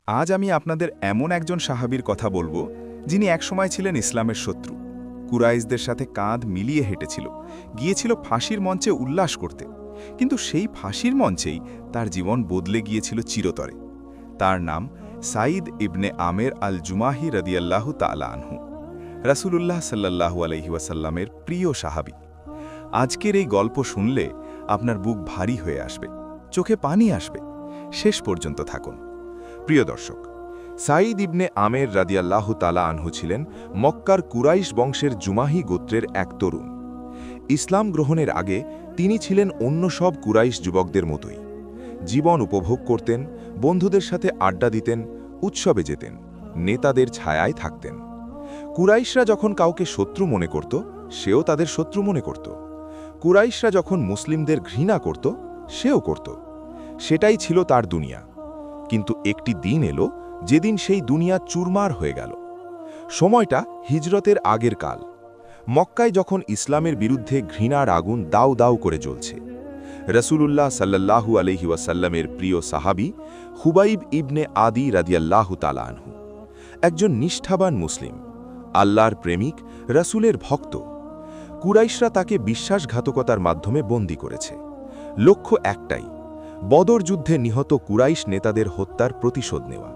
আজ আমি আপনাদের এমন একজন সাহাবীর কথা বলবো যিনি একসময় ছিলেন ইসলামের শত্রু, কুরাইশদের সাথে কাঁধ মিলিয়ে হেঁটেছিল, গিয়েছিল ফাঁসির মঞ্চে উল্লাস করতে। কিন্তু সেই ফাঁসির মঞ্চেই তার জীবন বদলে গিয়েছিল চিরতরে। তার নাম সাঈদ ইবনে আমের আল জুমাহি রাদিয়াল্লাহু তাআলা আনহু, রাসূলুল্লাহ সাল্লাল্লাহু আলাইহি ওয়াসাল্লামের প্রিয় সাহাবী। আজকের এই গল্প শুনলে আপনার বুক ভারী হয়ে আসবে, চোখে পানি আসবে। শেষ পর্যন্ত থাকুন। প্রিয় দর্শক, সাঈদ ইবনে আমের রাদিয়াল্লাহু তাআলা আনহু ছিলেন মক্কার কুরাইশ বংশের জুমাহি গোত্রের এক তরুণ। ইসলাম গ্রহণের আগে তিনি ছিলেন অন্য সব কুরাইশ যুবকদের মতোই। জীবন উপভোগ করতেন, বন্ধুদের সাথে আড্ডা দিতেন, উৎসবে যেতেন, নেতাদের ছায়ায় থাকতেন। কুরাইশরা যখন কাউকে শত্রু মনে করত, সেও তাদের শত্রু মনে করত। কুরাইশরা যখন মুসলিমদের ঘৃণা করত, সেও করত। সেটাই ছিল তার দুনিয়া। কিন্তু একটি দিন এলো যেদিন সেই দুনিয়া চুরমার হয়ে গেল। সময়টা হিজরতের আগের কাল। মক্কায় যখন ইসলামের বিরুদ্ধে ঘৃণার আগুন দাউ দাউ করে জ্বলছে। রাসূলুল্লাহ সাল্লাল্লাহু আলাইহি ওয়াসাল্লামের প্রিয় সাহাবী খুবাইব ইবনে আদি রাদিয়াল্লাহু তাআলা আনহু, একজন নিষ্ঠাবান মুসলিম, আল্লাহর প্রেমিক, রাসূলের ভক্ত। কুরাইশরা তাকে বিশ্বাসঘাতকতার মাধ্যমে বন্দী করেছে। লক্ষ্য একটাই, বদর যুদ্ধে নিহত কুরাইশ নেতাদের হত্যার প্রতিশোধ নেওয়া।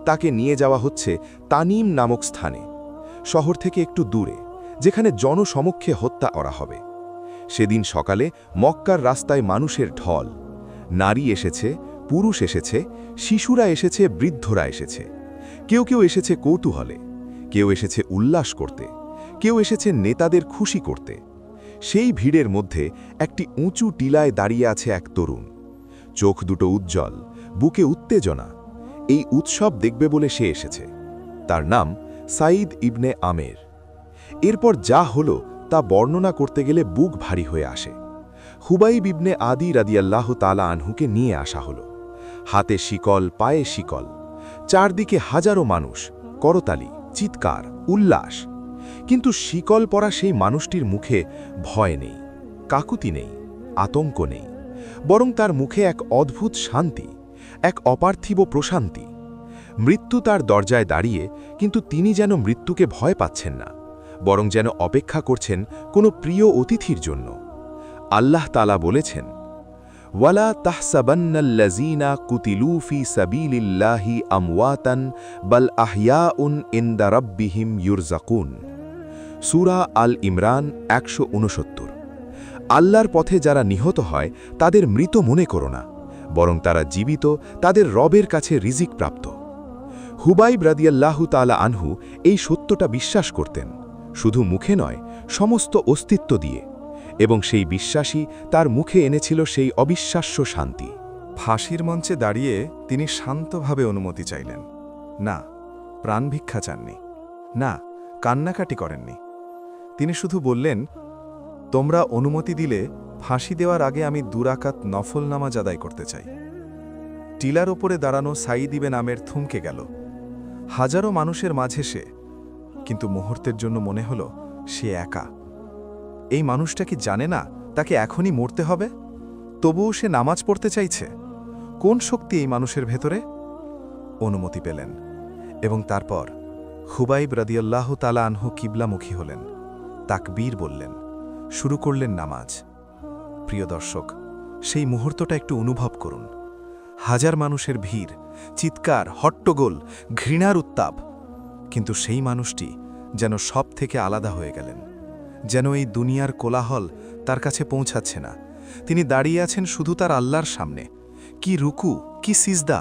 তাকে নিয়ে যাওয়া হচ্ছে তানিম নামক স্থানে, শহর থেকে একটু দূরে, যেখানে জনসমক্ষে হত্যা করা হবে। সেদিন সকালে মক্কার রাস্তায় মানুষের ঢল। নারী এসেছে, পুরুষ এসেছে, শিশুরা এসেছে, বৃদ্ধরা এসেছে। কেউ কেউ এসেছে কৌতূহলে, কেউ এসেছে উল্লাস করতে, কেউ এসেছে নেতাদের খুশি করতে। সেই ভিড়ের মধ্যে একটি উঁচু টিলায় দাঁড়িয়ে আছে এক তরুণ। চোখ দুটো উজ্জ্বল, বুকে উত্তেজনা। এই উৎসব দেখবে বলে সে এসেছে। তার নাম সাঈদ ইবনে আমের। এরপর যা হলো তা বর্ণনা করতে গেলে বুক ভারী হয়ে আসে। খুবাইব ইবনে আদি রাদিয়াল্লাহু তাআলা আনহুকে নিয়ে আসা হলো। হাতে শিকল, পায়ে শিকল, চারদিকে হাজারো মানুষ, করতালি, চিৎকার, উল্লাস। কিন্তু শিকল পরা সেই মানুষটির মুখে ভয় নেই, কাকুতি নেই, আতঙ্ক নেই, বরং তার মুখে এক অদ্ভুত শান্তি, এক অপার্থিব প্রশান্তি। মৃত্যু তার দরজায় দাঁড়িয়ে, কিন্তু তিনি যেন মৃত্যুকে ভয় পাচ্ছেন না, বরং যেন অপেক্ষা করছেন কোনো প্রিয় অতিথির জন্য। আল্লাহ তাআলা বলেছেন, ওয়ালা তাহসাবান্নাল্লাযীনা কুতিলু ফী সাবিলিল্লাহি আমওয়াতান বাল আহইয়াউন ইনদা রাব্বিহিম ইউরযাকুন। সূরা আল ইমরান ১৬৯। আল্লাহর পথে যারা নিহত হয় তাদের মৃত মনে করো না, বরং তারা জীবিত, তাদের রবের কাছে রিজিক প্রাপ্ত। খুবাইব রাদিয়াল্লাহু তাআলা আনহু এই সত্যটা বিশ্বাস করতেন, শুধু মুখে নয়, সমস্ত অস্তিত্ব দিয়ে। এবং সেই বিশ্বাসই তার মুখে এনেছিল সেই অবিশ্বাস্য শান্তি। ফাঁসির মঞ্চে দাঁড়িয়ে তিনি শান্তভাবে অনুমতি চাইলেন না, প্রাণভিক্ষা চাননি, না, কান্নাকাটি করেননি। তিনি শুধু বললেন, তোমরা অনুমতি দিলে ফাঁসি দেওয়ার আগে আমি ২ রাকাত নফল নামাজ আদায় করতে চাই। টিলার ওপরে দাঁড়ানো সাঈদ ইবনে আমের থমকে গেল। হাজারো মানুষের মাঝে সে, কিন্তু মুহূর্তের জন্য মনে হলো সে একা। এই মানুষটা কি জানে না তাকে এখনই মরতে হবে? তবুও সে নামাজ পড়তে চাইছে। কোন শক্তি এই মানুষের ভেতরে? অনুমতি পেলেন, এবং তারপর খুবাইব রাদিয়াল্লাহু তাআলা আনহু কিবলামুখী হলেন, তাকবীর বললেন, শুরু করলেন নামাজ। প্রিয় দর্শক, সেই মুহূর্তটা একটু অনুভব করুন। হাজার মানুষের ভিড়, চিৎকার, হট্টগোল, ঘৃণার উত্তাপ। কিন্তু সেই মানুষটি যেন সব থেকে আলাদা হয়ে গেলেন, যেন এই দুনিয়ার কোলাহল তার কাছে পৌঁছাচ্ছে না। তিনি দাঁড়িয়ে আছেন শুধু তার আল্লাহর সামনে। কি রুকু, কি সিজদা!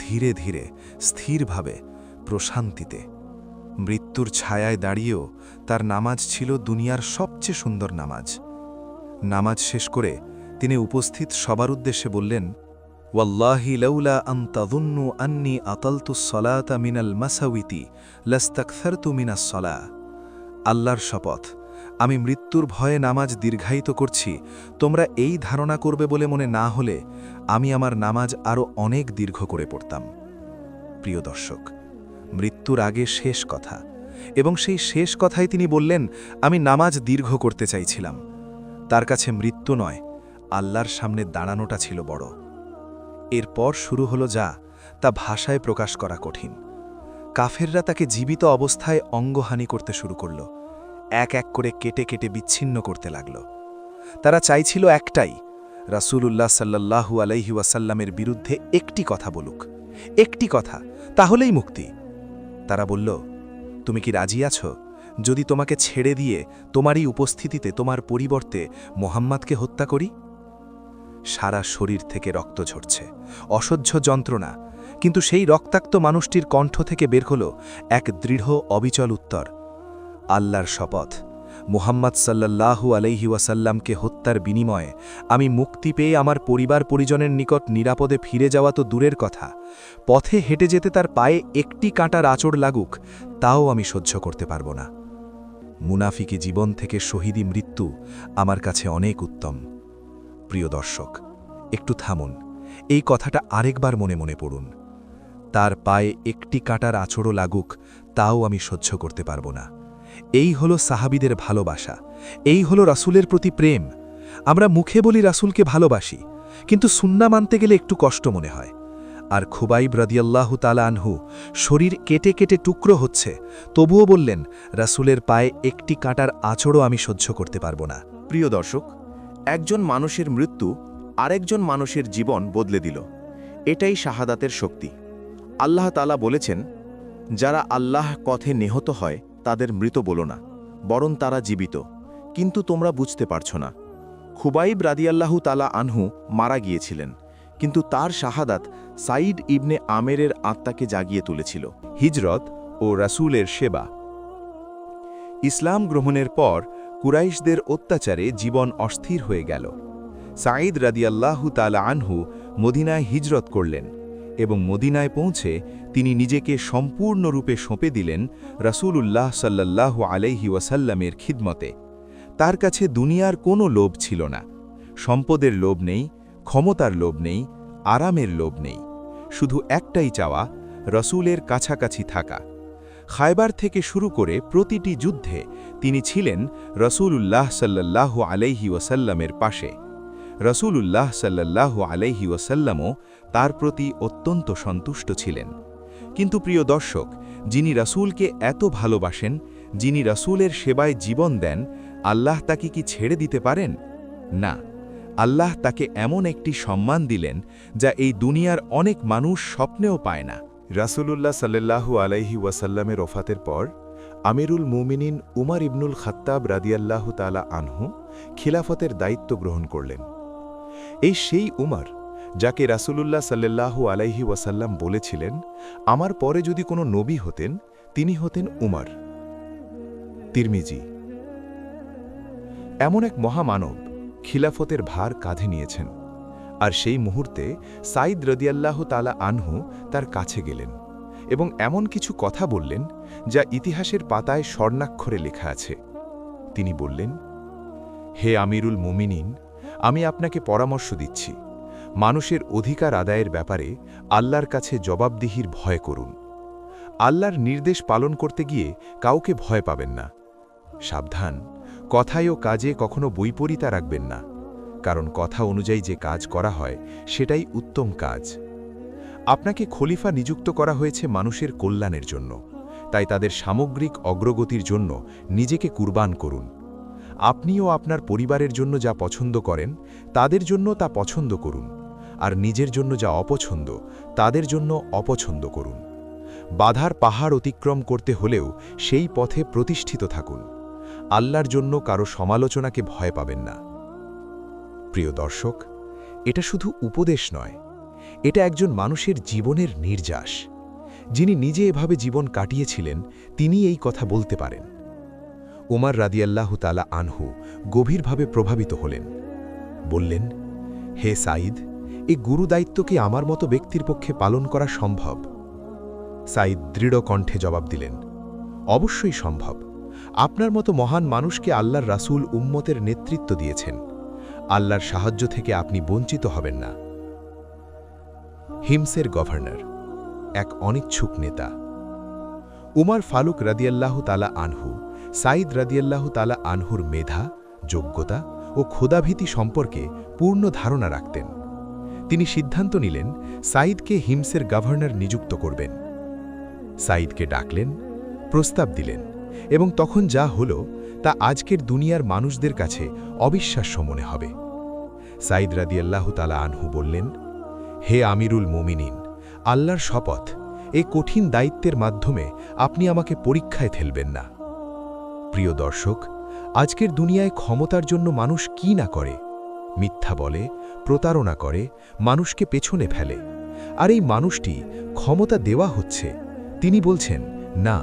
ধীরে ধীরে, স্থিরভাবে, প্রশান্তিতে। মৃত্যুর ছায়ায় দাঁড়িয়েও তার নামাজ ছিল দুনিয়ার সবচেয়ে সুন্দর নামাজ। নামাজ শেষ করে তিনি উপস্থিত সবার উদ্দেশ্যে বললেন, ওয়াল্লাহি লাউলা আন তাযুন্নু আন্নী আতালতুস সলাতা মিনাল মাসাউইতি লাস্তাকথারতু মিনাস সলাহ। আল্লাহর শপথ, আমি মৃত্যুর ভয়ে নামাজ দীর্ঘায়িত করছি, তোমরা এই ধারণা করবে বলে মনে না হলে আমি আমার নামাজ আরও অনেক দীর্ঘ করে পড়তাম। প্রিয় দর্শক, মৃত্যুর আগে শেষ কথা, এবং সেই শেষ কথাই তিনি বললেন, আমি নামাজ দীর্ঘ করতে চাইছিলাম। তার কাছে মৃত্যু নয়, আল্লাহর সামনে দাঁড়ানোটা ছিল বড়। এরপর শুরু হলো যা তা ভাষায় প্রকাশ করা কঠিন। কাফেররা তাকে জীবিত অবস্থায় অঙ্গহানি করতে শুরু করল, এক এক করে কেটে কেটে বিচ্ছিন্ন করতে লাগল। তারা চাইছিল একটাই, রাসূলুল্লাহ সাল্লাল্লাহু আলাইহি ওয়াসাল্লামের বিরুদ্ধে একটি কথা বলুক, একটি কথা, তাহলেই মুক্তি। তারা বলল, তুমি কি রাজি আছো যদি তোমাকে ছেড়ে দিয়ে তোমারই উপস্থিতিতে তোমার পরিবর্তে মোহাম্মদকে হত্যা করি? সারা শরীর থেকে রক্ত ঝরছে, অসহ্য যন্ত্রণা, কিন্তু সেই রক্তাক্ত মানুষটির কণ্ঠ থেকে বের হল এক দৃঢ় অবিচল উত্তর, আল্লাহর শপথ, মুহাম্মদ সাল্লাল্লাহু আলাইহি ওয়াসাল্লামকে হত্যার বিনিময়ে আমি মুক্তি পেয়ে আমার পরিবার পরিজনের নিকট নিরাপদে ফিরে যাওয়া তো দূরের কথা, পথে হেঁটে যেতে তার পায়ে একটি কাঁটার আঁচড় লাগুক তাও আমি সহ্য করতে পারব না। মুনাফিকি জীবন থেকে শহীদি মৃত্যু আমার কাছে অনেক উত্তম। প্রিয় দর্শক, একটু থামুন, এই কথাটা আরেকবার মনে মনে পড়ুন। তার পায়ে একটি কাঁটার আঁচড়ও লাগুক তাও আমি সহ্য করতে পারব না। এই হলো সাহাবীদের ভালোবাসা, এই হলো রাসূলের প্রতি প্রেম। আমরা মুখে বলি রাসূলকে ভালোবাসি, কিন্তু সুন্নাহ মানতে গেলে একটু কষ্ট মনে হয়। আর খুবাইব রাদিয়াল্লাহু তাআলা আনহু শরীর কেটে কেটে টুকরো হচ্ছে, তবুও বললেন, রাসূলের পায়ে একটি কাঁটার আঁচড়ও আমি সহ্য করতে পারব না। প্রিয় দর্শক, একজন মানুষের মৃত্যু আরেকজন মানুষের জীবন বদলে দিল। এটাই শাহাদাতের শক্তি। আল্লাহ তাআলা বলেছেন, যারা আল্লাহ পথে নিহত হয় তাদের মৃত বলো না, বরং তারা জীবিত, কিন্তু তোমরা বুঝতে পারছো না। খুবাইব রাদিয়াল্লাহু তাআলা আনহু মারা গিয়েছিলেন, কিন্তু তার শাহাদাত সাঈদ ইবনে আমেরের আত্মাকে জাগিয়ে তুলেছিল। হিজরত ও রাসূলের সেবা। ইসলাম গ্রহণের পর কুরাইশদের অত্যাচারে জীবন অস্থির হয়ে গেল। সাঈদ রাদিয়াল্লাহু তাআলা আনহু মদিনায় হিজরত করলেন এবং মদিনায় পৌঁছে তিনি নিজেকে সম্পূর্ণরূপে সঁপে দিলেন রাসূলুল্লাহ সাল্লাল্লাহু আলাইহি ওয়াসাল্লামের খিদমতে। তার কাছে দুনিয়ার কোনো লোভ ছিল না, সম্পদের লোভ নেই, ক্ষমতার লোভ নেই, আরামের লোভ নেই, শুধু একটাই চাওয়া, রসূলের কাছাকাছি থাকা। খায়বার থেকে শুরু করে প্রতিটি যুদ্ধে তিনি ছিলেন রাসূলুল্লাহ সাল্লাল্লাহু আলাইহি ওয়াসাল্লামের পাশে। রাসূলুল্লাহ সাল্লাল্লাহু আলাইহি ওয়াসাল্লামও তার প্রতি অত্যন্ত সন্তুষ্ট ছিলেন। কিন্তু প্রিয় দর্শক, যিনি রাসূলকে এত ভালোবাসেন, যিনি রাসূলের সেবায় জীবন দেন, আল্লাহ তাকে কি ছেড়ে দিতে পারেন? না, আল্লাহ তাকে এমন একটি সম্মান দিলেন যা এই দুনিয়ার অনেক মানুষ স্বপ্নেও পায় না। রাসূলুল্লাহ সাল্লাল্লাহু আলাইহি ওয়াসাল্লামের ওফাতের পর আমিরুল মুমিনিন উমর ইবনুল খাত্তাব রাদিয়াল্লাহু তাআলা আনহু খিলাফতের দায়িত্ব গ্রহণ করলেন। এই সেই উমর যাকে রাসূলুল্লাহ সাল্লাল্লাহু আলাইহি ওয়াসাল্লাম বলেছিলেন, আমার পরে যদি কোনো নবী হতেন তিনি হতেন উমর। তিরমিজি। এমন এক মহামানব খিলাফতের ভার কাঁধে নিয়েছেন, আর সেই মুহূর্তে সাঈদ রাদিয়াল্লাহু তাআলা আনহু তার কাছে গেলেন এবং এমন কিছু কথা বললেন যা ইতিহাসের পাতায় স্বর্ণাক্ষরে লেখা আছে। তিনি বললেন, হে আমিরুল মুমিনিন, আমি আপনাকে পরামর্শ দিচ্ছি, মানুষের অধিকার আদায়ের ব্যাপারে আল্লাহর কাছে জবাবদিহির ভয় করুন। আল্লাহর নির্দেশ পালন করতে গিয়ে কাউকে ভয় পাবেন না। সাবধান, কথায় ও কাজে কখনো বৈপরীতা রাখবেন না, কারণ কথা অনুযায়ী যে কাজ করা হয় সেটাই উত্তম কাজ। আপনাকে খলিফা নিযুক্ত করা হয়েছে মানুষের কল্যাণের জন্য, তাই তাদের সামগ্রিক অগ্রগতির জন্য নিজেকে কুরবান করুন। আপনিও আপনার পরিবারের জন্য যা পছন্দ করেন তাদের জন্য তা পছন্দ করুন, আর নিজের জন্য যা অপছন্দ তাদের জন্য অপছন্দ করুন। বাধার পাহাড় অতিক্রম করতে হলেও সেই পথে প্রতিষ্ঠিত থাকুন। আল্লাহর জন্য কারো সমালোচনাকে ভয় পাবেন না। প্রিয় দর্শক, এটা শুধু উপদেশ নয়, এটা একজন মানুষের জীবনের নির্যাস। যিনি নিজে এভাবে জীবন কাটিয়েছিলেন তিনি এই কথা বলতে পারেন। উমর রাদিয়াল্লাহু তাআলা আনহু গভীরভাবে প্রভাবিত হলেন। বললেন, হে সাঈদ, এই গুরু দায়িত্ব কি আমার মতো ব্যক্তির পক্ষে পালন করা সম্ভব? সাঈদ দৃঢ় কণ্ঠে জবাব দিলেন, অবশ্যই সম্ভব। আপনার মতো মহান মানুষকে আল্লাহর রাসূল উম্মতের নেতৃত্ব দিয়েছেন। আল্লাহর সাহায্য থেকে আপনি বঞ্চিত হবেন না। হিমসের গভর্নর, এক অনিচ্ছুক নেতা। উমর ফারুক রাদিয়াল্লাহু তাআলা আনহু সাঈদ রাদিয়াল্লাহু তাআলা আনহুর মেধা, যোগ্যতা ও ক্ষুধাভীতি সম্পর্কে পূর্ণ ধারণা রাখতেন। তিনি সিদ্ধান্ত নিলেন সাঈদকে হিমসের গভর্নর নিযুক্ত করবেন। সাঈদকে ডাকলেন, প্রস্তাব দিলেন, এবং তখন যা হলো তা আজকের দুনিয়ার মানুষদের কাছে অবিশ্বাস্য মনে হবে। সাঈদ রাদিয়াল্লাহু তাআলা আনহু বললেন, হে আমিরুল মুমিনিন, আল্লাহর শপথ, এই কঠিন দায়িত্বের মাধ্যমে আপনি আমাকে পরীক্ষায় ফেলবেন না। প্রিয় দর্শক, আজকের দুনিয়ায় ক্ষমতার জন্য মানুষ কি না করে, মিথ্যা বলে, প্রতারণা করে, মানুষকে পেছনে ফেলে। আর এই মানুষটি ক্ষমতা দেওয়া হচ্ছে, তিনি বলছেন, না,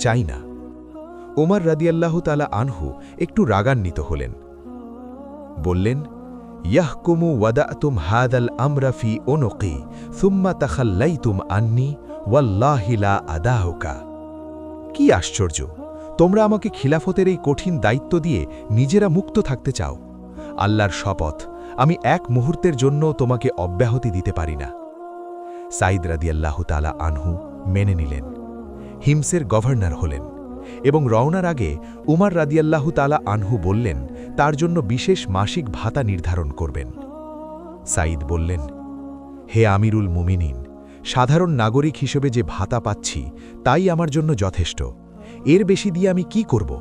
চাই না। ওমর রাদিয়াল্লাহু তাআলা আনহু একটু রাগান্বিত হলেন, বললেন, ইয়াহকুমু ওয়াদাতুম হাদাল আমরা ফি উনুকি সুম্মা তাখাল্লাইতুম আন্নি ওয়াল্লাহি লা আদাহুকা। কি আশ্চর্য, তোমরা আমাকে খিলাফতের এই কঠিন দায়িত্ব দিয়ে নিজেরা মুক্ত থাকতে চাও। আল্লাহর শপথ, আমি এক মুহূর্তের জন্য তোমাকে অব্যাহতি দিতে পারি না। সাঈদ রাদিয়াল্লাহু তাআলা আনহু মেনে নিলেন, হিমসের গভর্নর হলেন, এবং রওনার আগে উমর রাদিয়াল্লাহু তাআলা আনহু বললেন তার জন্য বিশেষ মাসিক ভাতা নির্ধারণ করবেন। সাঈদ বললেন, হে আমিরুল মুমিনিন, সাধারণ নাগরিক হিসেবে যে ভাতা পাচ্ছি তাই আমার জন্য যথেষ্ট। এর বেশি দিয়ে আমি কি করব?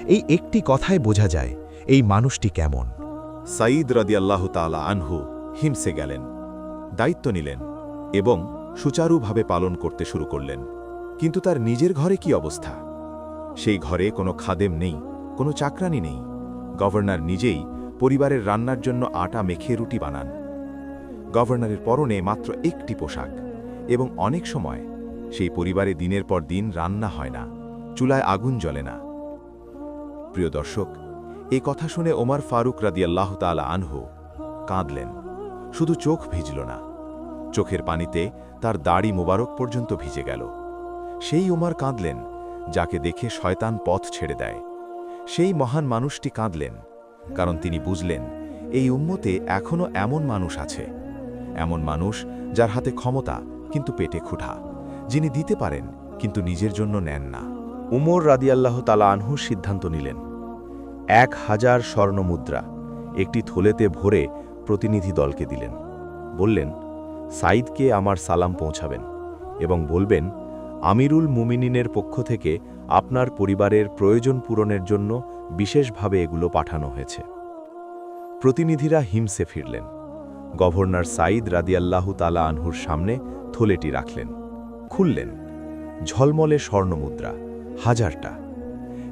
এই একটি কথায় বোঝা যায় এই মানুষটি কেমন। সাঈদ রাদিয়াল্লাহু তাআলা আনহু হিমসে গেলেন, দায়িত্ব নিলেন এবং সুচারুভাবে পালন করতে শুরু করলেন। কিন্তু তার নিজের ঘরে কি অবস্থা? সেই ঘরে কোনো খাদেম নেই, কোনো চাকরানি নেই। গভর্নর নিজেই পরিবারের রান্নার জন্য আটা মেখে রুটি বানান। গভর্নরের পরনে মাত্র একটি পোশাক, এবং অনেক সময় সেই পরিবারে দিনের পর দিন রান্না হয় না, চুলায় আগুন জ্বলে না। প্রিয় দর্শক, এই কথা শুনে ওমর ফারুক রাদিয়াল্লাহু তাআলা আনহু কাঁদলেন। শুধু চোখ ভিজল না, চোখের পানিতে তার দাড়ি মোবারক পর্যন্ত ভিজে গেল। সেই ওমর কাঁদলেন যাকে দেখে শয়তান পথ ছেড়ে দেয়। সেই মহান মানুষটি কাঁদলেন কারণ তিনি বুঝলেন এই উম্মতে এখনও এমন মানুষ আছে, এমন মানুষ যার হাতে ক্ষমতা কিন্তু পেটে ক্ষুধা, যিনি দিতে পারেন কিন্তু নিজের জন্য নেন না। উমর রাদিয়াল্লাহু তাআলা আনহু সিদ্ধান্ত নিলেন, 1000 স্বর্ণমুদ্রা একটি থলেতে ভরে প্রতিনিধি দলকে দিলেন। বললেন, সাঈদকে আমার সালাম পৌঁছাবেন এবং বলবেন, আমিরুল মুমিনিনের পক্ষ থেকে আপনার পরিবারের প্রয়োজন পূরণের জন্য বিশেষভাবে এগুলো পাঠানো হয়েছে। প্রতিনিধিরা হিমসে ফিরলেন। গভর্নর সাঈদ রাদিয়াল্লাহু তাআলা আনহুর সামনে থলেটি রাখলেন, খুললেন। ঝলমলে স্বর্ণমুদ্রা, 1000টা।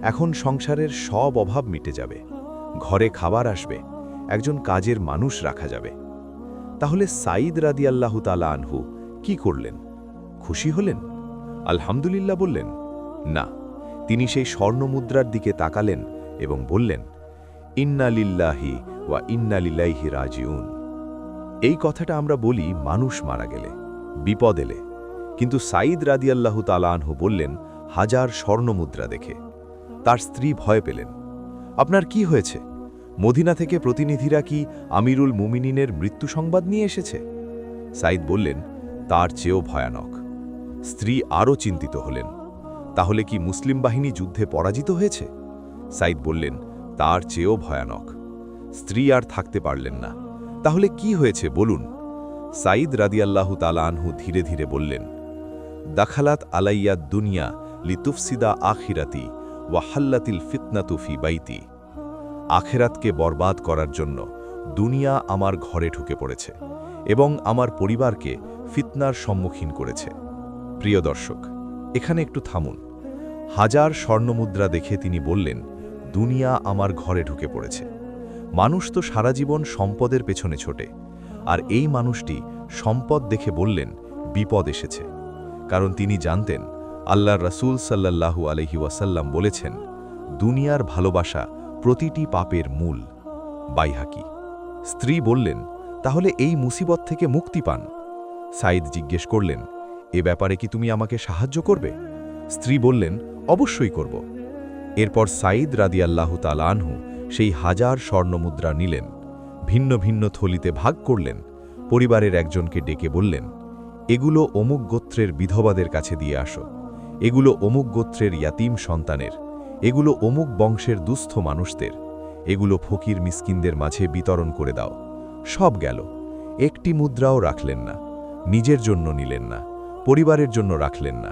এখন সংসারের সব অভাব মিটে যাবে, ঘরে খাবার আসবে, একজন কাজের মানুষ রাখা যাবে। তাহলে সাঈদ রাদিয়াল্লাহু তাআলা আনহু কি করলেন? খুশি হলেন? আলহামদুলিল্লাহ বললেন? না, তিনি সেই স্বর্ণমুদ্রার দিকে তাকালেন এবং বললেন, ইন্না লিল্লাহি ওয়া ইন্না ইলাইহি রাজিউন। এই কথাটা আমরা বলি মানুষ মারা গেলে, বিপদ এলে, কিন্তু সাঈদ রাদিয়াল্লাহু তাআলা আনহু বললেন 1000 স্বর্ণমুদ্রা দেখে। তার স্ত্রী ভয় পেলেন। আপনার কি হয়েছে? মদিনা থেকে প্রতিনিধিরা কি আমিরুল মুমিনিনের মৃত্যু সংবাদ নিয়ে এসেছে? সাঈদ বললেন, তার চেয়েও ভয়ানক। স্ত্রী আরও চিন্তিত হলেন, তাহলে কি মুসলিম বাহিনী যুদ্ধে পরাজিত হয়েছে? সাঈদ বললেন, তার চেয়েও ভয়ানক। স্ত্রী আর থাকতে পারলেন না। তাহলে কি হয়েছে বলুন? সাঈদ রাদিয়াল্লাহু তাআলা আনহু ধীরে ধীরে বললেন, দাখালাত আলাইয়া দুনিয়া লিতুফসিদা আখিরাতি ওয়া হাল্লাতিল ফিতনাতু ফি বাইতি। আখেরাতকে বরবাদ করার জন্য দুনিয়া আমার ঘরে ঢুকে পড়েছে এবং আমার পরিবারকে ফিতনার সম্মুখীন করেছে। প্রিয় দর্শক, এখানে একটু থামুন। 1000 স্বর্ণমুদ্রা দেখে তিনি বললেন, দুনিয়া আমার ঘরে ঢুকে পড়েছে। মানুষ তো সারা জীবন সম্পদের পেছনে ছোটে, আর এই মানুষটি সম্পদ দেখে বললেন, বিপদ এসেছে। কারণ তিনি জানতেন আল্লাহর রাসূল সাল্লাল্লাহু আলাইহি ওয়াসাল্লাম বলেছেন, দুনিয়ার ভালোবাসা প্রতিটি পাপের মূল। বাইহাকি। স্ত্রী বললেন, তাহলে এই মুসিবত থেকে মুক্তি পান। সাঈদ জিজ্ঞেস করলেন, এ ব্যাপারে কি তুমি আমাকে সাহায্য করবে? স্ত্রী বললেন, অবশ্যই করব। এরপর সাঈদ রাদিয়াল্লাহু তাআলা আনহু সেই 1000 স্বর্ণমুদ্রা নিলেন, ভিন্ন ভিন্ন থলিতে ভাগ করলেন, পরিবারের একজনকে ডেকে বললেন, এগুলো অমুক গোত্রের বিধবাদের কাছে দিয়ে আসো, এগুলো অমুক গোত্রের ইয়াতীম সন্তানের, এগুলো অমুক বংশের দুস্থ মানুষদের, এগুলো ফকির মিসকিনদের মাঝে বিতরণ করে দাও। সব গেল, একটি মুদ্রাও রাখলেন না। নিজের জন্য নিলেন না, পরিবারের জন্য রাখলেন না।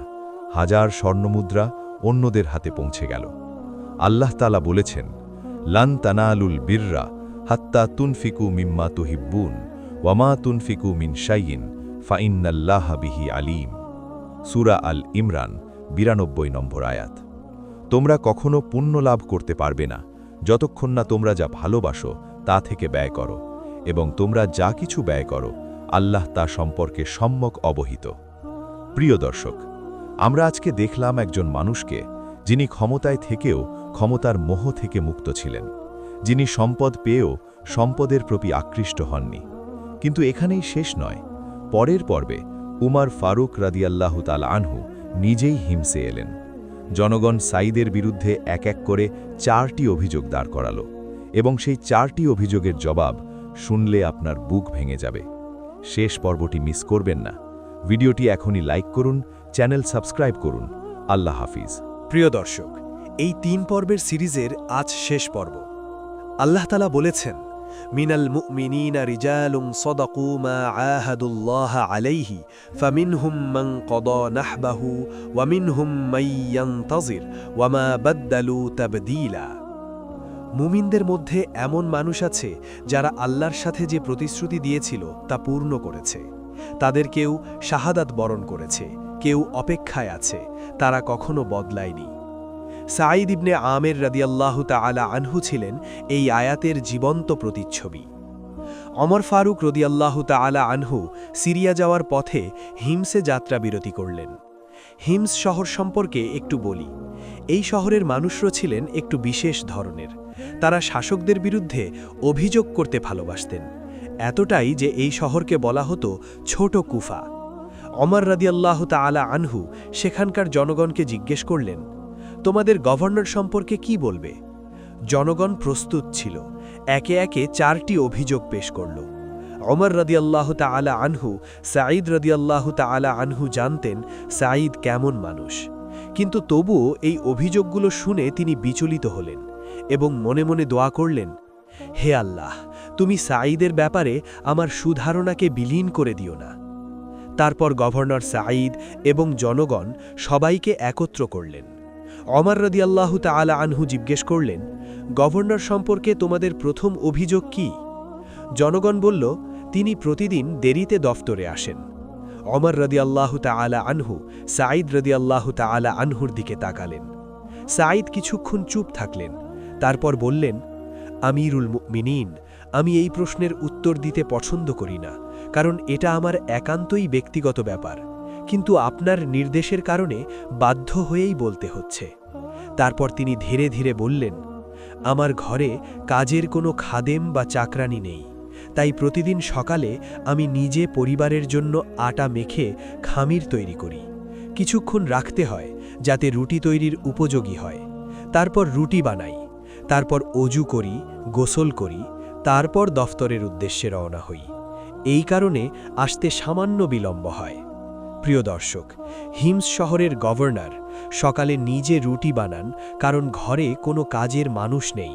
1000 স্বর্ণমুদ্রা অন্যদের হাতে পৌঁছে গেল। আল্লাহ তাআলা বলেছেন, লান তানালুল বিররা হাত্তা তুনফিকু মিম্মা তুহিব্বুন ওয়ামা তুনফিকু মিন শাইইন ফাইন্নাল্লাহা বিহি আলিম। সূরা আল ইমরান 92 নম্বর আয়াত। তোমরা কখনো পুণ্য লাভ করতে পারবে না যতক্ষণ না তোমরা যা ভালোবাসো তা থেকে ব্যয় করো, এবং তোমরা যা কিছু ব্যয় করো আল্লাহ তা সম্পর্কে সম্যক অবহিত। প্রিয় দর্শক, আমরা আজকে দেখলাম একজন মানুষকে যিনি ক্ষমতায় থেকেও ক্ষমতার মোহ থেকে মুক্ত ছিলেন, যিনি সম্পদ পেয়েও সম্পদের প্রতি আকৃষ্ট হননি। কিন্তু এখানেই শেষ নয়। পরের পর্বে উমর ফারুক রাদিয়াল্লাহু তাআলা আনহু নিজেই হিমসে এলেন। জনগণ সাঈদের বিরুদ্ধে এক এক করে 4টি অভিযোগ দাঁড় করালো, এবং সেই 4টি অভিযোগের জবাব শুনলে আপনার বুক ভেঙে যাবে। শেষ পর্বটি মিস করবেন না। ভিডিওটি এখনই লাইক করুন, চ্যানেল সাবস্ক্রাইব করুন। আল্লাহ হাফিজ। প্রিয় দর্শক, এই 3 পর্বের সিরিজের আজ শেষ পর্ব। আল্লাহ তাআলা বলেছেন, মিনাল মুমিনিনা রিজালুন সাদাকু মা আহাদুল্লাহ আলাইহি ফামিনহুম মান ক্বাদা নাহবাহু ওয়া মিনহুম মান ইয়ানতাজির ওয়া মা বাদদালু তাবদীলা। মুমিনদের মধ্যে এমন মানুষ আছে যারা আল্লাহর সাথে যে প্রতিশ্রুতি দিয়েছিল তা পূর্ণ করেছে। তাদের কেউ শাহাদাত বরণ করেছে, কেউ অপেক্ষায় আছে, তারা কখনো বদলায়নি। সাঈদ ইবনে আমের রাদিয়াল্লাহু তাআলা আনহু ছিলেন এই আয়াতের জীবন্ত প্রতিচ্ছবি। ওমর ফারুক রাদিয়াল্লাহু তাআলা আনহু সিরিয়া যাওয়ার পথে হিমসে যাত্রা বিরতি করলেন। হিমস শহর সম্পর্কে একটু বলি। এই শহরের মানুষরা ছিলেন একটু বিশেষ ধরনের। তারা শাসকদের বিরুদ্ধে অভিযোগ করতে ভালোবাসতেন, এতটাই যে এই শহরকে বলা হতো ছোট কুফা। ওমর রাদিয়াল্লাহু তাআলা আনহু সেখানকার জনগণকে জিজ্ঞেস করলেন, তোমাদের গভর্নর সম্পর্কে কি বলবে? জনগণ প্রস্তুত ছিল। একে একে 4টি অভিযোগ পেশ করল। ওমর রাদিয়াল্লাহু তাআলা আনহু সাঈদ রাদিয়াল্লাহু তাআলা আনহু জানতেন সাঈদ কেমন মানুষ, কিন্তু তবুও এই অভিযোগগুলো শুনে তিনি বিচলিত হলেন এবং মনে মনে দোয়া করলেন, হে আল্লাহ, তুমি সাঈদের ব্যাপারে আমার সুধারণাকে বিলীন করে দিও না। তারপর গভর্নর সাঈদ এবং জনগণ সবাইকে একত্র করলেন। ওমর রাদিয়াল্লাহু তাআলা আনহু জিজ্ঞেস করলেন, গভর্নর সম্পর্কে তোমাদের প্রথম অভিযোগ কি? জনগণ বলল, তিনি প্রতিদিন দেরিতে দফতরে আসেন। ওমর রাদিয়াল্লাহু তাআলা আনহু সাঈদ রাদিয়াল্লাহু তাআলা আনহুর দিকে তাকালেন। সাঈদ কিছুক্ষণ চুপ থাকলেন, তারপর বললেন, আমিরুল মুমিনিন, আমি এই প্রশ্নের উত্তর দিতে পছন্দ করি না, কারণ এটা আমার একান্তই ব্যক্তিগত ব্যাপার, কিন্তু আপনার নির্দেশের কারণে বাধ্য হয়েই বলতে হচ্ছে। তারপর তিনি ধীরে ধীরে বললেন, আমার ঘরে কাজের কোনো খাদেম বা চাকরানি নেই, তাই প্রতিদিন সকালে আমি নিজে পরিবারের জন্য আটা মেখে খামির তৈরি করি। কিছুক্ষণ রাখতে হয় যাতে রুটি তৈরির উপযোগী হয়। তারপর রুটি বানাই, তারপর অজু করি, গোসল করি, তারপর দফতরের উদ্দেশ্যে রওনা হই। এই কারণে আসতে সামান্য বিলম্ব হয়। প্রিয় দর্শক, হিমস শহরের গভর্নর সকালে নিজে রুটি বানান কারণ ঘরে কোনো কাজের মানুষ নেই।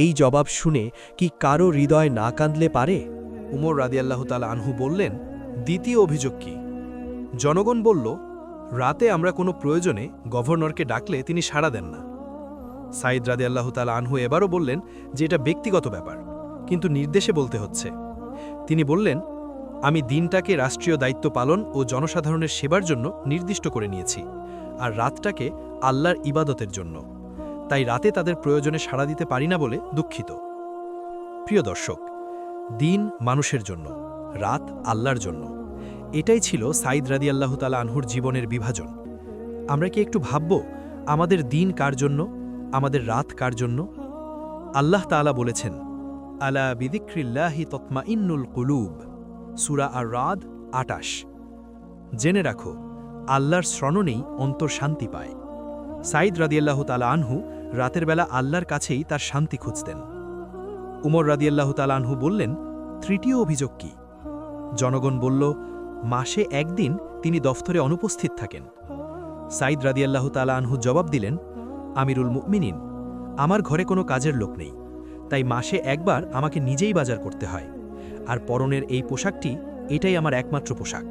এই জবাব শুনে কি কারো হৃদয় না কাঁদলে পারে? উমর রাদিয়াল্লাহু তাআলা আনহু বললেন, দ্বিতীয় অভিযোগ কি? জনগণ বলল, রাতে আমরা কোনো প্রয়োজনে গভর্নরকে ডাকলে তিনি সাড়া দেন না। সাঈদ রাদিয়াল্লাহু তাআলা আনহু এবারও বললেন যে এটা ব্যক্তিগত ব্যাপার, কিন্তু নির্দেশে বলতে হচ্ছে। তিনি বললেন, আমি দিনটাকে রাষ্ট্রীয় দায়িত্ব পালন ও জনসাধারণের সেবার জন্য নির্দিষ্ট করে নিয়েছি, আর রাতটাকে আল্লাহর ইবাদতের জন্য, তাই রাতে তাদের প্রয়োজনে সাড়া দিতে পারি না বলে দুঃখিত। প্রিয় দর্শক, দিন মানুষের জন্য, রাত আল্লাহর জন্য, এটাই ছিল সাঈদ রাদিয়াল্লাহু তাআলা আনহুর জীবনের বিভাজন। আমরা কি একটু ভাবব আমাদের দিন কার জন্য, আমাদের রাত কার জন্য? আল্লাহ তাআলা বলেছেন, আলা বিযিক্রিল্লাহি তাতমাইন্নুল কুলুব, সূরা আর-রাদ 28। জেনে রাখো, আল্লাহর স্মরণেই অন্তর শান্তি পায়। সাঈদ রাদিয়াল্লাহু তাআলা আনহু রাতের বেলা আল্লাহর কাছেই তার শান্তি খুঁজতেন। উমর রাদিয়াল্লাহু তাআলা আনহু বললেন, তৃতীয় অভিযোগ কি? জনগণ বলল, মাসে একদিন তিনি দফতরে অনুপস্থিত থাকেন। সাঈদ রাদিয়াল্লাহু তাআলা আনহু জবাব দিলেন, আমিরুল মুমিনিন, আমার ঘরে কোনো কাজের লোক নেই, তাই মাসে একবার আমাকে নিজেই বাজার করতে হয়। আর পরনের এই পোশাকটি এটাই আমার একমাত্র পোশাক।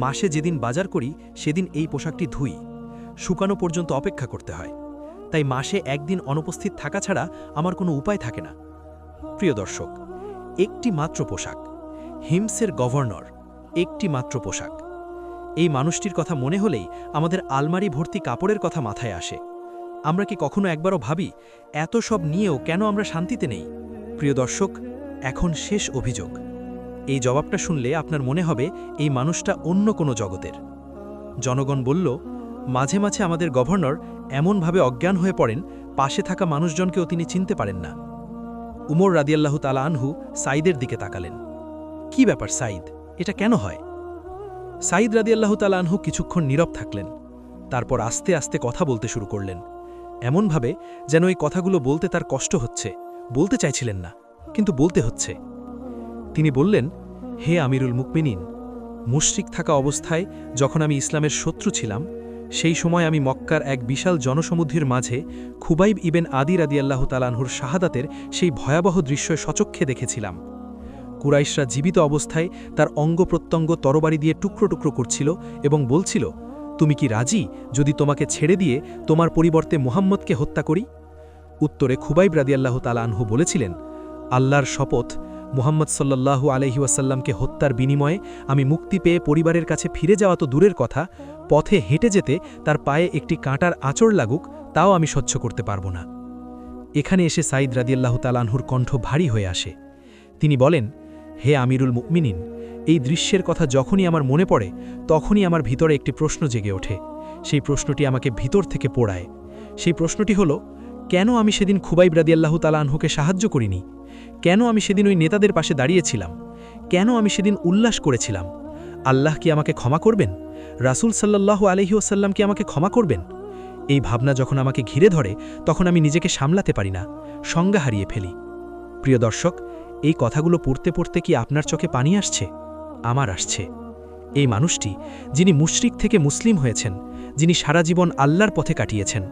মাসে যেদিন বাজার করি সেদিন এই পোশাকটি ধুই, শুকানো পর্যন্ত অপেক্ষা করতে হয়। তাই মাসে একদিন অনুপস্থিত থাকা ছাড়া আমার কোনো উপায় থাকে না। প্রিয় দর্শক, একটি মাত্র পোশাক, হিমসের গভর্নর, একটি মাত্র পোশাক। এই মানুষটির কথা মনে হলেই আমাদের আলমারি ভর্তি কাপড়ের কথা মাথায় আসে। আমরা কি কখনো একবারও ভাবি এত সব নিয়েও কেন আমরা শান্তিতে নেই? প্রিয় দর্শক, এখন শেষ অভিযোগ। এই জবাবটা শুনলে আপনার মনে হবে এই মানুষটা অন্য কোনো জগতের। জনগণ বলল, মাঝে মাঝে আমাদের গভর্নর এমনভাবে অজ্ঞান হয়ে পড়েন, পাশে থাকা মানুষজনকেও তিনি চিনতে পারেন না। উমর রাদিয়াল্লাহু তাআলা আনহু সাইদের দিকে তাকালেন। কি ব্যাপার সাইদ, এটা কেন হয়? সাইদ রাদিয়াল্লাহু তাআলা আনহু কিছুক্ষণ নীরব থাকলেন। তারপর আস্তে আস্তে কথা বলতে শুরু করলেন, এমনভাবে যেন এই কথাগুলো বলতে তার কষ্ট হচ্ছে। বলতে চাইছিলেন না, কিন্তু বলতে হচ্ছে। তিনি বললেন, হে আমিরুল মুকমিনিন, মুশরিক থাকা অবস্থায় যখন আমি ইসলামের শত্রু ছিলাম, সেই সময় আমি মক্কার এক বিশাল জনসমুদ্রের মাঝে খুবাইব ইবেন আদি রাদিয়াল্লাহু তাআলা আনহুর শাহাদাতের সেই ভয়াবহ দৃশ্য সচক্ষে দেখেছিলাম। কুরাইশরা জীবিত অবস্থায় তার অঙ্গ-প্রত্যঙ্গ তরবারি দিয়ে টুকরো টুকরো করছিল এবং বলছিল, তুমি কি রাজি যদি তোমাকে ছেড়ে দিয়ে তোমার পরিবর্তে মুহাম্মদকে হত্যা করি? উত্তরে খুবাইব রাদিয়াল্লাহু তাআলা আনহু বলেছিলেন, আল্লাহর শপথ, মুহাম্মদ সাল্লাল্লাহু আলাইহি ওয়াসাল্লামকে হত্যার বিনিময়ে আমি মুক্তি পেয়ে পরিবারের কাছে ফিরে যাওয়া তো দূরের কথা, পথে হেঁটে যেতে তার পায়ে একটি কাঁটার আঁচড় লাগুক তাও আমি সহ্য করতে পারব না। এখানে এসে সাইদ রাদিয়াল্লাহু তাআলা আনহুর কণ্ঠ ভারী হয়ে আসে। তিনি বলেন, হে আমিরুল মুমিনিন, এই দৃশ্যের কথা যখনই আমার মনে পড়ে তখনই আমার ভিতরে একটি প্রশ্ন জেগে ওঠে। সেই প্রশ্নটি আমাকে ভিতর থেকে পোড়ায়। সেই প্রশ্নটি হলো, কেন আমি সেদিন খুবাইব রাদিয়াল্লাহু তাআলা আনহুকে সাহায্য করিনি? কেন আমি সেদিন ওই নেতাদের পাশে দাঁড়িয়েছিলাম? কেন আমি সেদিন উল্লাস করেছিলাম? আল্লাহ কি আমাকে ক্ষমা করবেন? রাসূল সাল্লাল্লাহু আলাইহি ওয়াসাল্লাম কি আমাকে ক্ষমা করবেন? এই ভাবনা যখন আমাকে ঘিরে ধরে তখন আমি নিজেকে সামলাতে পারি না, সংজ্ঞা হারিয়ে ফেলি। প্রিয় দর্শক, এই কথাগুলো পড়তে পড়তে কি আপনার চোখে পানি আসছে? আমার আসছে। এই মানুষটি, যিনি মুশরিক থেকে মুসলিম হয়েছেন, যিনি সারা জীবন আল্লাহর পথে কাটিয়েছেন,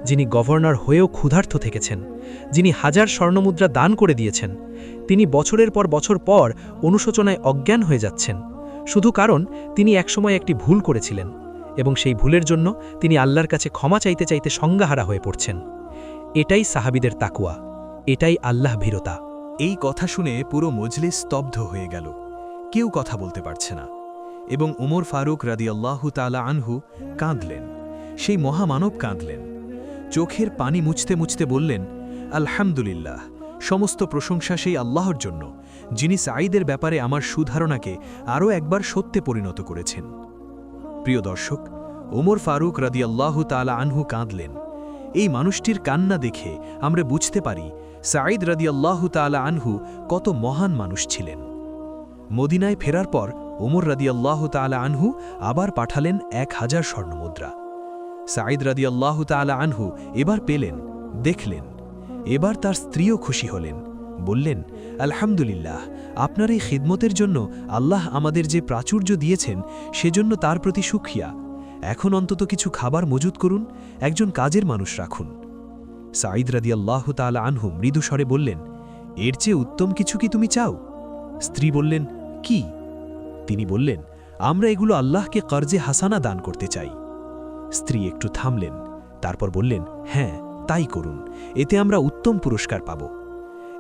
যিনি গভর্নর হয়েও ক্ষুধার্ত থেকেছেন, যিনি হাজার স্বর্ণমুদ্রা দান করে দিয়েছেন, তিনি বছরের পর বছর পর অনুশোচনায় অজ্ঞান হয়ে যাচ্ছেন, শুধু কারণ তিনি একসময় একটি ভুল করেছিলেন এবং সেই ভুলের জন্য তিনি আল্লাহর কাছে ক্ষমা চাইতে চাইতে সংজ্ঞাহারা হয়ে পড়ছেন। এটাই সাহাবীদের তাকওয়া, এটাই আল্লাহ ভীরতা। এই কথা শুনে পুরো মজলিস স্তব্ধ হয়ে গেল। কেউ কথা বলতে পারছে না। এবং উমর ফারুক রাদিয়াল্লাহু তাআলা আনহু কাঁদলেন। সেই মহামানব কাঁদলেন। চোখের পানি মুছতে মুছতে বললেন, আলহামদুলিল্লাহ, সমস্ত প্রশংসা সেই আল্লাহর জন্য, যিনি সাঈদের ব্যাপারে আমার সুধারণাকে আরও একবার সত্যে পরিণত করেছেন। প্রিয় দর্শক, উমর ফারুক রাদিয়াল্লাহু তাআলা আনহু কাঁদলেন। এই মানুষটির কান্না দেখে আমরা বুঝতে পারি সাঈদ রাদিয়াল্লাহু তাআলা আনহু কত মহান মানুষ ছিলেন। মদিনায় ফেরার পর উমর রাদিয়াল্লাহু তাআলা আনহু আবার পাঠালেন 1000 স্বর্ণমুদ্রা। সাঈদ রাদিয়াল্লাহু তাআলা আনহু এবার পেলেন, দেখলেন। এবার তার স্ত্রীও খুশি হলেন, বললেন, আলহামদুলিল্লাহ, আপনার এই খিদমতের জন্য আল্লাহ আমাদের যে প্রাচুর্য দিয়েছেন সেজন্য তার প্রতি শুকরিয়া। এখন অন্তত কিছু খাবার মজুত করুন, একজন কাজের মানুষ রাখুন। সাঈদ রাদিয়াল্লাহু তাআলা আনহু মৃদু স্বরে বললেন, এর চেয়ে উত্তম কিছু কি তুমি চাও? স্ত্রী বললেন, কি? তিনি বললেন, আমরা এগুলো আল্লাহকে কর্জে হাসানা দান করতে চাই। স্ত্রী একটু থামলেন, তারপর বললেন, হ্যাঁ, তাই করুন, এতে আমরা উত্তম পুরস্কার পাব।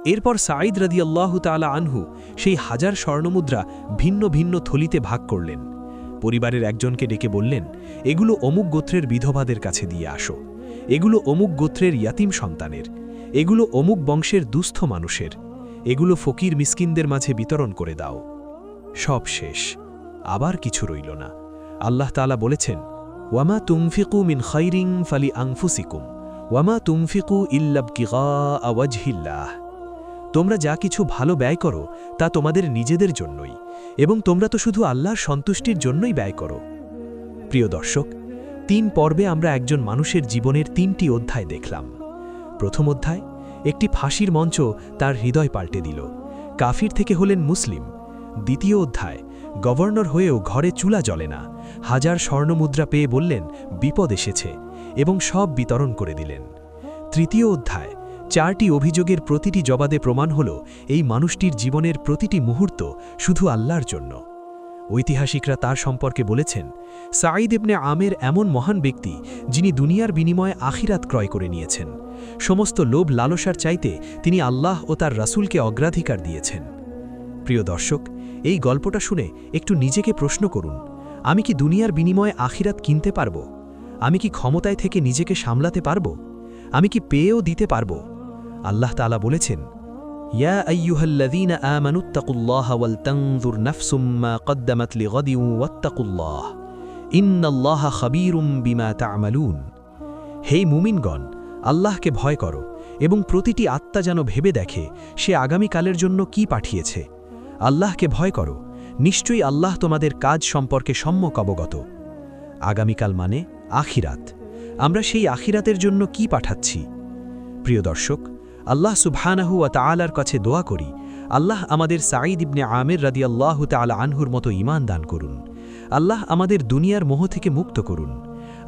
এরপর সাঈদ রাদিয়াল্লাহু তাআলা আনহু সেই 1000 স্বর্ণমুদ্রা ভিন্ন ভিন্ন থলিতে ভাগ করলেন। পরিবারের একজনকে ডেকে বললেন, এগুলো অমুক গোত্রের বিধবাদের কাছে দিয়ে আসো, এগুলো অমুক গোত্রের ইয়াতিম সন্তানের, এগুলো অমুক বংশের দুস্থ মানুষের, এগুলো ফকির মিসকিনদের মাঝে বিতরণ করে দাও। সব শেষ, আবার কিছু রইল না। আল্লাহ তাআলা বলেছেন, ওয়ামা তুনফিকু মিন খাইরিন ফালি আনফুসিকুম ওয়ামা তুনফিকু ইল্লা ইবতিগা ওয়াজহিল্লাহ। তোমরা যা কিছু ভালো ব্যয় করো তা তোমাদের নিজেদের জন্যই, এবং তোমরা তো শুধু আল্লাহর সন্তুষ্টির জন্যই ব্যয় করো। প্রিয় দর্শক, 3 পর্বে আমরা একজন মানুষের জীবনের 3টি অধ্যায় দেখলাম। প্রথম অধ্যায়, একটি ফাঁসির মঞ্চ তার হৃদয় পাল্টে দিল, কাফির থেকে হলেন মুসলিম। দ্বিতীয় অধ্যায়, গভর্নর হয়েও ঘরে চুলা জ্বলে না, 1000 স্বর্ণমুদ্রা পেয়ে বললেন বিপদ এসেছে এবং সব বিতরণ করে দিলেন। তৃতীয় অধ্যায়, 4টি অভিযোগের প্রতিটি জবাবে প্রমাণ হল এই মানুষটির জীবনের প্রতিটি মুহূর্ত শুধু আল্লাহর জন্য। ঐতিহাসিকরা তার সম্পর্কে বলেছেন, সাঈদ ইবনে আমের এমন মহান ব্যক্তি যিনি দুনিয়ার বিনিময়ে আখিরাত ক্রয় করে নিয়েছেন। সমস্ত লোভ লালসার চাইতে তিনি আল্লাহ ও তার রাসূলকে অগ্রাধিকার দিয়েছেন। প্রিয় দর্শক, এই গল্পটা শুনে একটু নিজেকে প্রশ্ন করুন, আমি কি দুনিয়ার বিনিময়ে আখিরাত কিনতে পারব? আমি কি ক্ষমতায় থেকে নিজেকে সামলাতে পারব? আমি কি পেয়েও দিতে পারব? আল্লাহ তাআলা বলেছেন, ইয়া আইয়ুহাল্লাযীনা আমানুত্তাকুল্লাহা ওয়ালতানজুর নাফসুম মা কদ্দামাত লিগাদিন ওয়াত্তাকুল্লাহ ইন্নাল্লাহা খাবীরুম বিমা তা'মালুন। হে মুমিনগণ, আল্লাহকে ভয় করো এবং প্রতিটি আত্মা যেন ভেবে দেখে সে আগামীকালের জন্য কি পাঠিয়েছে। আল্লাহকে ভয় করো, নিশ্চয়ই আল্লাহ তোমাদের কাজ সম্পর্কে সম্যক অবগত। আগামীকাল মানে আখিরাত। আমরা সেই আখিরাতের জন্য কি পাঠাচ্ছি? প্রিয় দর্শক, আল্লাহ সুবহানাহু ওয়া তাআলার কাছে দোয়া করি, আল্লাহ আমাদের সাঈদ ইবনে আমের রাদিয়াল্লাহু তাআলা আনহুর মতো ঈমান দান করুন। আল্লাহ আমাদের দুনিয়ার মোহ থেকে মুক্ত করুন।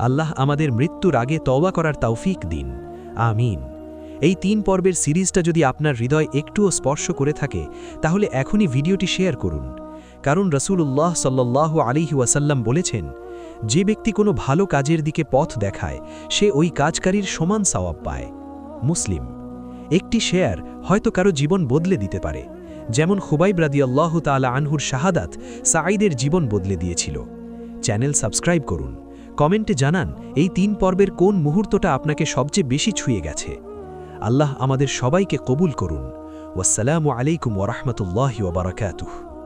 আল্লাহ আমাদের মৃত্যুর আগে তওবা করার তৌফিক দিন। আমিন। এই 3 পর্বের সিরিজটা যদি আপনার হৃদয় একটুও স্পর্শ করে থাকে, তাহলে এখনই ভিডিওটি শেয়ার করুন। কারণ রাসূলুল্লাহ সাল্লাল্লাহু আলাইহি ওয়াসাল্লাম বলেছেন, যে ব্যক্তি কোনো ভালো কাজের দিকে পথ দেখায় সে ওই কাজকারীর সমান সওয়াব পায়। মুসলিম। একটি শেয়ার হয়তো কারো জীবন বদলে দিতে পারে, যেমন খুবাইব রাদিয়াল্লাহু তাআলা আনহুর শাহাদাত সাঈদের জীবন বদলে দিয়েছিল। চ্যানেল সাবস্ক্রাইব করুন, কমেন্টে জানান এই 3 পর্বের কোন মুহূর্তটা আপনাকে সবচেয়ে বেশি ছুঁয়ে গেছে। আল্লাহ আমাদের সবাইকে কবুল করুন। ওয়াসসালামু আলাইকুম ওয়া রাহমাতুল্লাহি ওয়া বারাকাতুহু।